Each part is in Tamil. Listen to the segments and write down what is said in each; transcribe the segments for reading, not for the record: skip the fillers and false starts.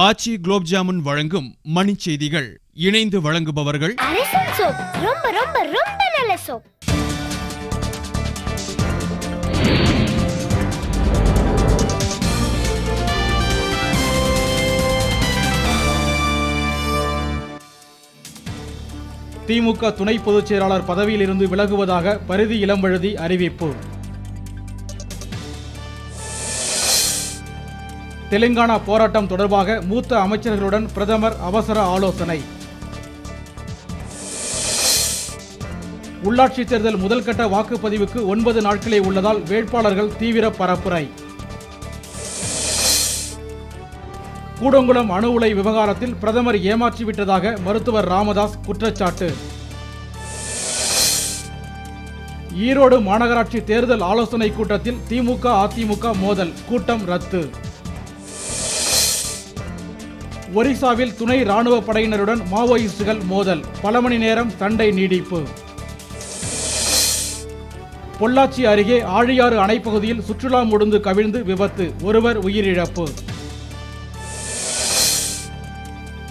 ஆச்சி குலோப் ஜாமுன் வழங்கும் மணிச் செய்திகள். இணைந்து வழங்குபவர்கள் அரசன் சோப். ரொம்ப ரொம்ப ரொம்ப நல்ல சோப். திமுக துணை பொதுச் செயலாளர் பதவியில் இருந்து விலகுவதாக பரிதி இளம்வழுதி அறிவிப்பு. தெலுங்கானா போராட்டம் தொடர்பாக மூத்த அமைச்சர்களுடன் பிரதமர் அவசர ஆலோசனை. உள்ளாட்சி தேர்தல் முதல்கட்ட வாக்குப்பதிவுக்கு 9 நாட்களே உள்ளதால் வேட்பாளர்கள் தீவிர பரப்புரை. கூடங்குளம் அணு உலை விவகாரத்தில் பிரதமர் ஏமாற்றிவிட்டதாக மருத்துவர் ராமதாஸ் குற்றச்சாட்டு. ஈரோடு மாநகராட்சி தேர்தல் ஆலோசனை கூட்டத்தில் திமுக அதிமுக மோதல், கூட்டம் ரத்து. ஒரிசாவில் துணை ராணுவ படையினருடன் மாவோயிஸ்டுகள் மோதல், பல மணி நேரம் சண்டை நீடிப்பு. பொள்ளாச்சி அருகே ஆழியாறு அணைப்பகுதியில் சுற்றுலா முடுந்து கவிழ்ந்து விபத்து, ஒருவர் உயிரிழப்பு.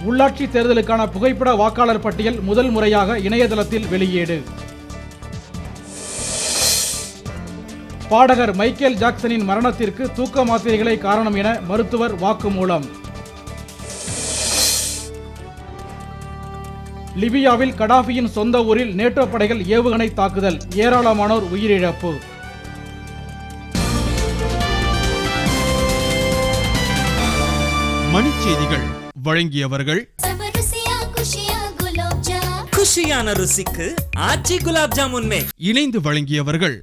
உள்ளாட்சி தேர்தலுக்கான புகைப்பட வாக்காளர் பட்டியல் முதல் முறையாக இணையதளத்தில் வெளியீடு. பாடகர் மைக்கேல் ஜாக்சனின் மரணத்திற்கு தூக்க மாத்திரைகளே காரணம் என மருத்துவர் வாக்குமூலம். லிபியாவில் கடாபியின் சொந்த ஊரில் நேட்டோ படைகள் ஏவுகணை தாக்குதல், ஏராளமானோர் உயிரிழப்பு. மணிச் செய்திகள் வழங்கியவர்கள் குஷியான ருசிக்கு ஆச்சி குலாப் ஜாமுன். இணைந்து வழங்கியவர்கள்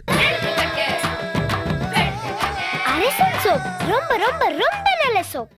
அரசன் சோப். ரொம்ப ரொம்ப ரொம்ப நல்ல சோப்.